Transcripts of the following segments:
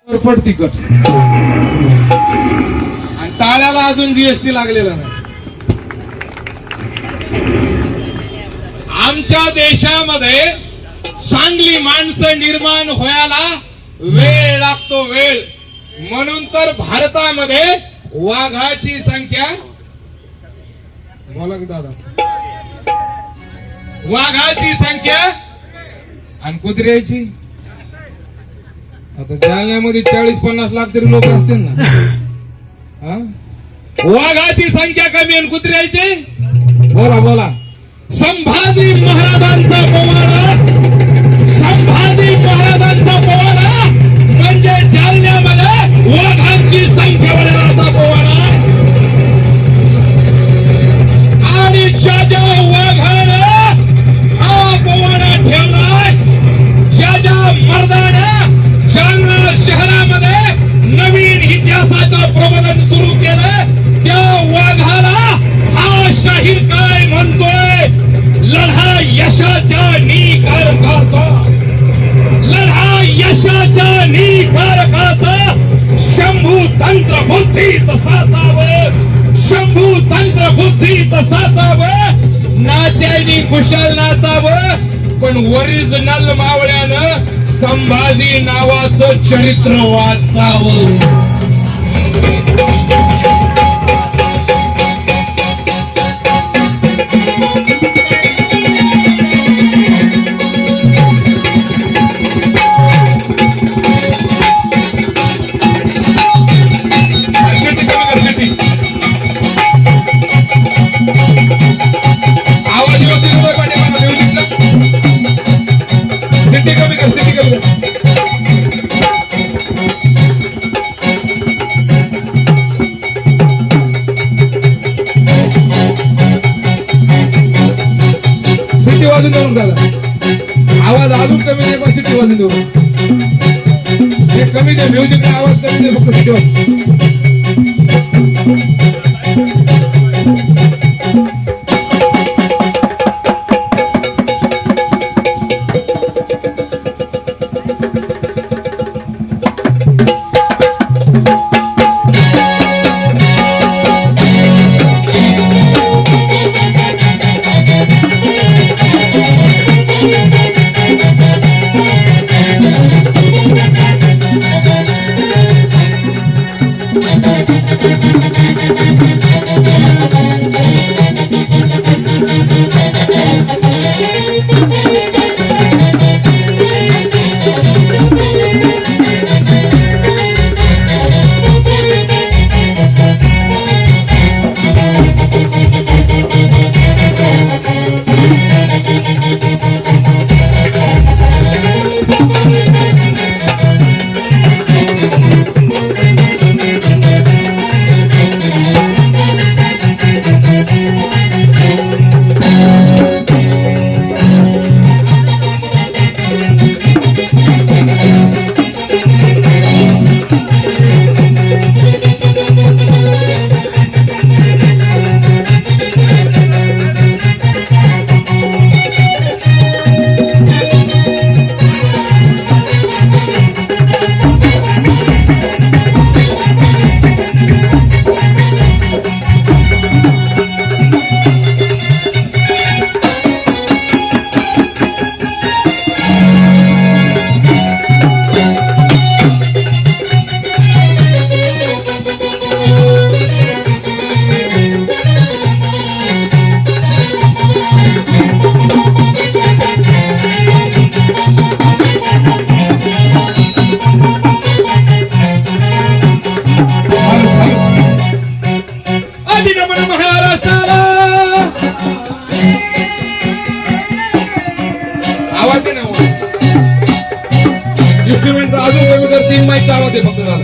पट तिकट आणि टाळ्याला अजून जीएसटी लागलेला नाही. आमच्या देशामध्ये चांगली माणसं निर्माण व्हायला वेळ लागतो, वेळ. म्हणून तर भारतामध्ये वाघाची संख्या, बोला की दादा, वाघाची संख्या आणि कुत्र्याची, आता जालन्यामध्ये 40-50 लाख तरी लोक असतील ना. वाघाची संख्या कमी आणि कुत्र्याची, बोला बोला. संभाजी महाराजांचा पोवाडा, संभाजी महाराजांचा पोवाडा म्हणजे जालन्यामध्ये वाघांची संख्या वाढवण्याचा पोवाडा. आणि ज्या वाघानं हा पोवाडा ठेवलाय, ज्या मर्दानं जालना शहरामध्ये नवीन इतिहासाचं प्रबोधन सुरू केलं, त्या वाघाला हा शाहीर काय म्हणतोय? लढा यशाच्या निकारकाचा, लढा यशाच्या निकारकाचा. शंभू तंत्र बुद्धी तसाचाव, शंभू तंत्र बुद्धी तसाचाव. नाच्यानी कुशल नाचाव, पण ओरिजिनल मावळ्यानं संभाजी नावाचं चरित्र वाचावं. आवाज येऊ दे पाठीमागे म्युझिकला. सिटी कमी कर, सिटी कमी कर. सिटी वाजून देऊन दादा, आवाज अजून कमी दे, पण सिटी वाजून देऊ. हे कमी दे, म्युझिकला आवाज कमी दे, फक्त सिटी वाजून. इन्स्ट्रुमेंटचा अजून कमी कर, 3 माईकचा आवाज आहे फक्त झाला.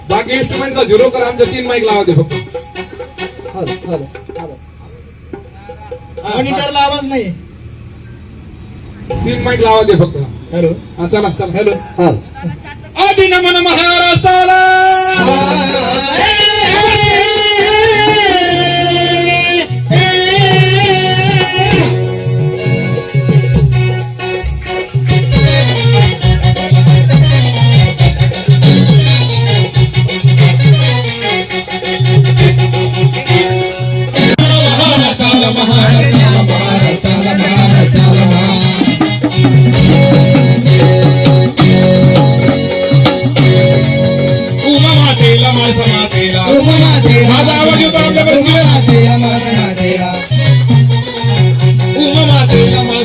बाकी इन्स्ट्रुमेंटचा 0 कर, आमच्या 3 माईक लावा दे फक्त. मॉनिटरला आवाज नाही, 3 माईक लावा दे फक्त. हॅलो, हा चला चला. हॅलो. आधी नमन महाराष्ट्राला.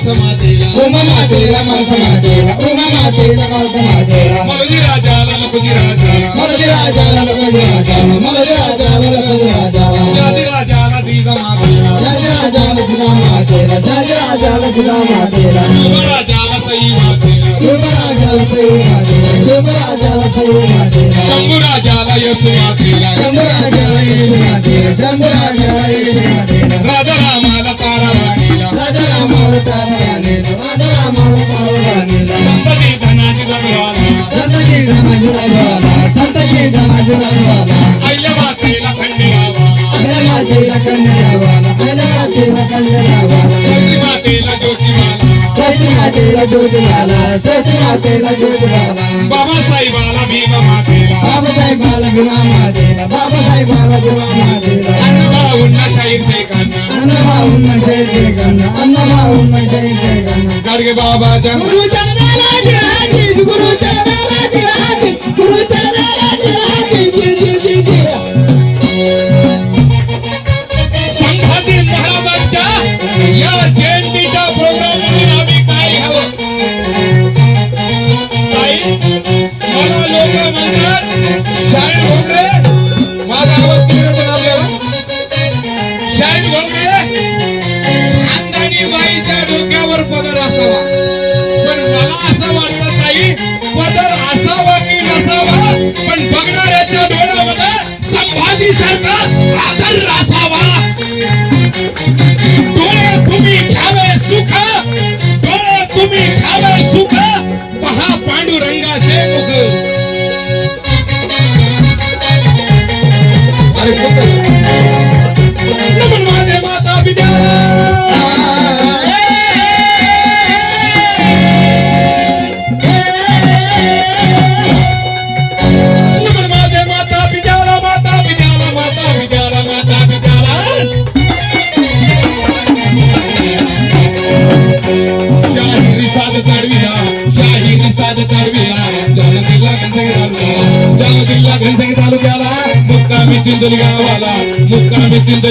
मातेला उमा मातेला माणसं मातेला उमा मातेला माणसं मातेला मलजी राजाला लखुजी राजाला मलजी राजाला लखुजी राजाला मलजी राजाला लखुजी राजाला जाती राजाला दिगा मातेला जाती राजाला जिजा मातेला जाती राजाला जिजा मातेला शुभ राजाला सई मातेला शुभ राजाला सई मातेला शुभ राजाला सई मातेला शंभू राजाला यसु मातेला शंभू राजाला येशू मातेला शंभू राजाला येशू मातेला राजा रामाला तारा राणीला राजा रामाला तारा राणीला राजा रामाला तारा राणीला संतजी धनाजी जगवाला संतजी धनाजी रघुवाला संतजी धनाजी रघुवाला अय्या मातेला खंडेरावाला अगल्या मातेला कन्यावाला अगल्या मातेला कन्यावाला सती मातेला ज्योतिवाला सती मातेला ज्योतिवाला सती मातेला ज्योतिवाला बाबासाहेबाला भीम मातेला बाबासाहेबाला भीमा मातेला बाबासाहेबाला भीमा मातेला अन्नभाऊंना शाहीर शेखांना अन्नभाऊंना जय जय गण अन्नभाऊंना जय जय गण गाडगे बाबाच्या गुरु चरणाला जिराजी गुरु चरणाला जिराजी गुरु चरणाला जिराजी जी जी जी जी संभाजी महाराजांच्या या जयंतीच्या प्रोग्राम मधून आम्ही काय घ्यावं काय मला लोक म्हणतात शाहीर भोंगरे माझा आवाज किती नाव घ्यावा शाहीर भोंगरे खानदानी बाईच्या डोक्यावर पदर असावा पण मला असं वाटतं ताई पदर असावा की नसावा पण बघणाऱ्याच्या डोळ्यामध्ये संभाजी सारखा आदर असावा डोळे तुम्ही घ्यावे सुख डोळे तुम्ही घ्यावे सुख पहा पांडुरंगाचे मुख अरे नमन माझे माता पिता नमन माझे माता पित्याला माता पित्याला माता पित्याला माता पित्याला शाहिरी साध तडविला शाहिरी साध तडविला जिल्हा घनसंगी तालुक्याला मुक्कामी चिंचोली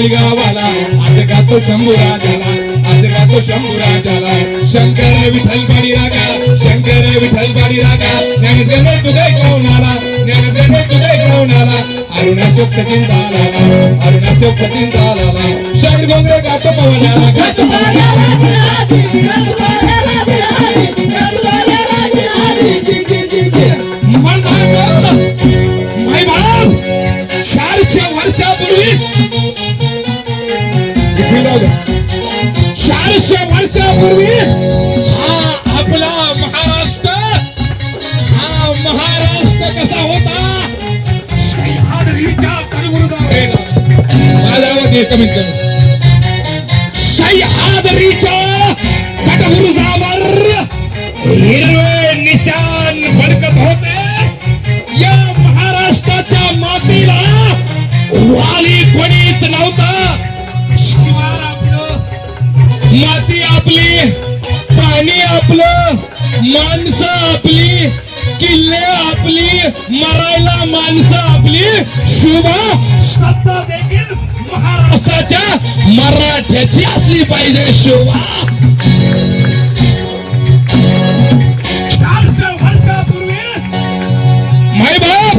गावाला आज गातो शंभू राजाला आज गातो शंभू राजाला शंकर विठ्ठल पाडी रागा शंकर विठ्ठल पाडी रागा ज्ञानदेव तुझे कोणाला ज्ञानदेव तुझे कोणाला अरुणाशोक चिंताला अरुणाशोक चिंताला शाहीर भोंगरे गातो पवनाला गातो पवनाला माय बाप 400 वर्षापूर्वी 400 वर्षापूर्वी हा आपला महाराष्ट्र कसा होता सह्याद्रीच्या तळमळीवर माझा आवाज कमीत कमी सह्याद्रीच्या तटबुरुजावर हिरवे निशान फडकत होते या महाराष्ट्राच्या मातीला वाली कोणीच नव्हता शिवार आपलं माती आपली पाणी आपलं माणसं आपली किल्ले आपली मरायला माणसं आपली शुभा सत्ता देखील महाराष्ट्राच्या मराठ्याची असली पाहिजे शोभा 400 वर्षापूर्वी माय बाप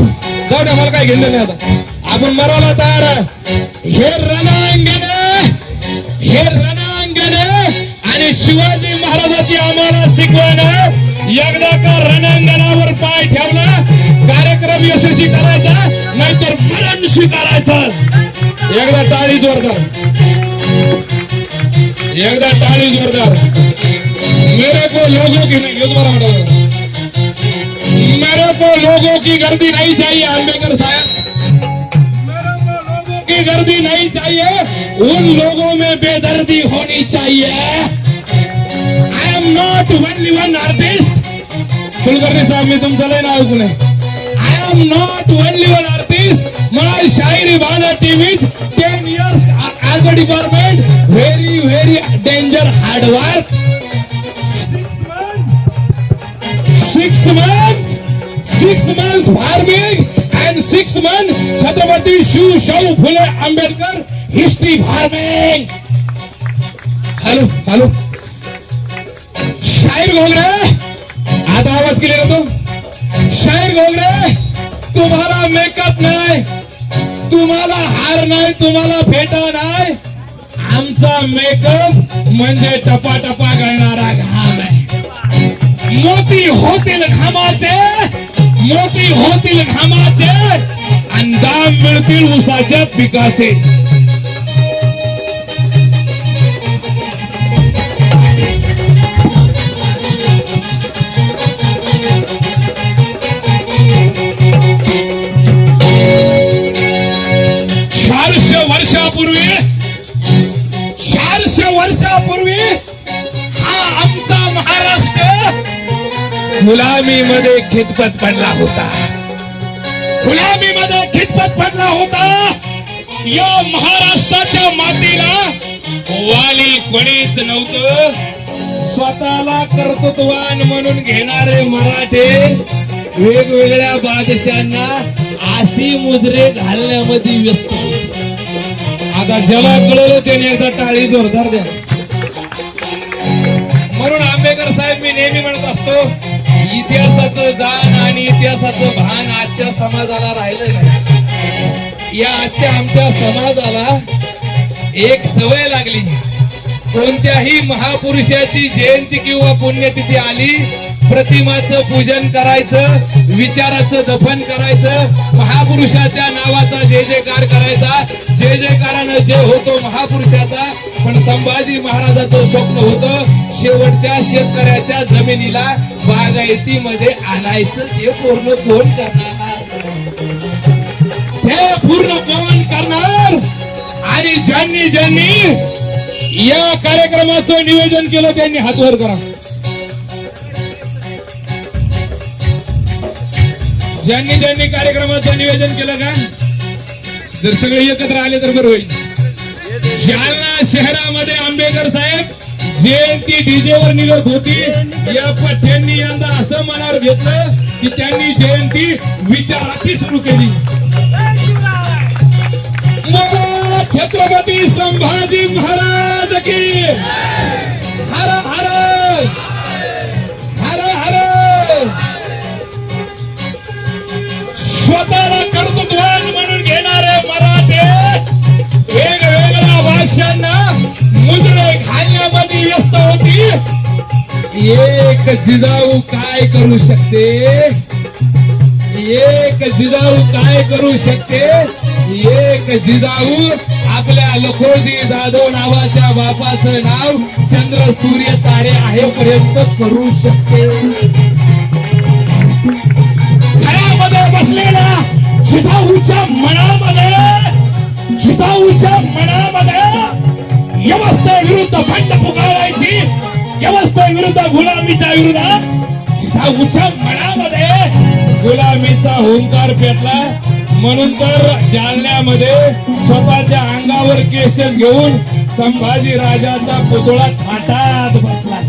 जाऊ द्या मला काय घेणं नाही आता आपण मरायला तयार आहे हे रणांगण आणि शिवाजी महाराजांची आम्हाला शिकवण एकदा का रणांगणावर पाय ठेवला कार्यक्रम यशस्वी करायचा नाहीतर मरण स्वीकारायचं एकदा टाळी जोरदार एकदा टाळी जोरदार मेरे को लोगों की नहीं मेरे को लोगों की गर्दी नहीं चाहिए अंबेडकर साहब मेरे को लोगों की गर्दी नहीं चाहिए उन लोगों में बेदर्दी होनी चाहिए I am not only one artist Kulkarni साहब मी तुमचं लय नाव ऐकून आहे I am not only one artist. My Shairi Bana team is 10 years as a department. Very danger hard work. 6 months farming and 6 months Chhatrapati Shivaji Phule Ambedkar history farming. Hello. शाहीर घोगरे, आता आवाज केले तो शाहीर घोगरे, तुम्हाला मेकअप नाही, तुम्हाला हार नाही, तुम्हाला फेटा नाही, आमचा मेकअप म्हणजे टपा टपा गळणारा घाम आहे. मोती होतील घामाचे, मोती होतील घामाचे आणि दाम मिळतील ऊसाच्या पिकाचे. वर्षापूर्वी हा आमचा महाराष्ट्र गुलामीमध्ये खितपत पडला होता, गुलामीमध्ये खितपत पडला होता. या महाराष्ट्राच्या मातीला वाली कोणीच नव्हतं. स्वतःला कर्तृत्ववान म्हणून घेणारे मराठे वेगवेगळ्या बादशांना आशी मुद्रे घालण्यामध्ये व्यस्त होते. आता ज्याला कळलं त्याने एकदा टाळी जोरदार द्या. म्हणून आंबेडकर साहेब मी नेहमी म्हणत असतो, इतिहासाचं जाण आणि इतिहासाचं भान आजच्या समाजाला राहिलं नाही. या आजच्या आमच्या समाजाला एक सवय लागली, कोणत्याही महापुरुषाची जयंती किंवा पुण्यतिथी आली, प्रतिमाचं पूजन करायचं, विचाराचं दफन करायचं, महापुरुषाच्या नावाचा जय जयकार करायचा. जय जयकारानं जय होतो महापुरुषाचा. पण संभाजी महाराजाचं स्वप्न होतं शेवटच्या शेतकऱ्याच्या जमिनीला बागायतीमध्ये आणायचं. हे पूर्ण कोण करणार, हे पूर्ण कोण करणार. आणि ज्यांनी ज्यांनी या कार्यक्रमाचं नियोजन केलं त्यांनी हात वर करा. ज्यांनी ज्यांनी कार्यक्रमाचं नियोजन केलं का, जर सगळे एकत्र आले तर बरं होईल. जालना शहरामध्ये आंबेडकर साहेब जयंती डीजे वर निघत होती. या पठ्यांनी यंदा असं मनावर घेतलं की त्यांनी जयंती विचाराची सुरू केली. छत्रपती संभाजी महाराज की हर हर हर हर. स्वतःला कर्तृत्ववान म्हणून घेणारे मराठे वेगवेगळ्या भाषांना मुद्रे घालण्यामध्ये व्यस्त होती. एक जिजाऊ काय करू शकते, एक जिजाऊ काय करू शकते. एक जिजाऊ आपल्या लखोजी जाधव नावाच्या बापाचं नाव चंद्र सूर्य तारे आहे पर्यंत करू शकते. घरामध्ये बसलेला जिजाऊच्या मनामध्ये, जिजाऊच्या मनामध्ये व्यवस्थेविरुद्ध बंड पुकारायची, व्यवस्थेविरुद्ध गुलामीच्या विरोधात जिजाऊच्या मनामध्ये गुलामीचा हुंकार पेटला. म्हणून तर जालन्यामध्ये स्वतःच्या अंगावर केसेस घेऊन संभाजी राजाचा पुतळा थाटात बसला.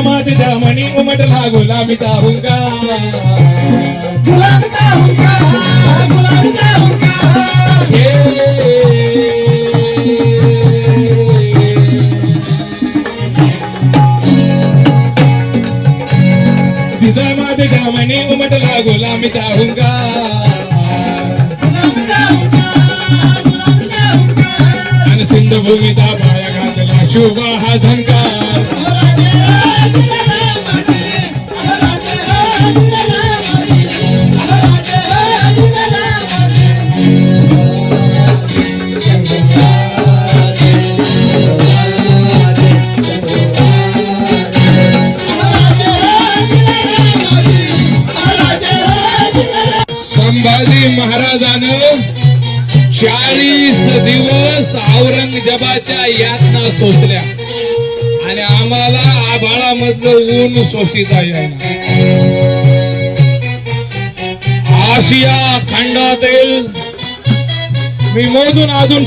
मातीच्या मणी उमटला गुलामीचा हुंकार, गुलामीचा हुंकार, गुलामीचा हुंकार. मनी उमटला गुलामीचा हुंकार, आणि सिंधुभूमीचा पाया घातला शोभा हा झंकार. संभाजी महाराजानं 40 दिवस औरंगजेबाच्या यातना सोसल्या आणि आम्हाला आभाळामधलं ऊन सोसिता येईना. आशिया खंडातील मी मोजून अजून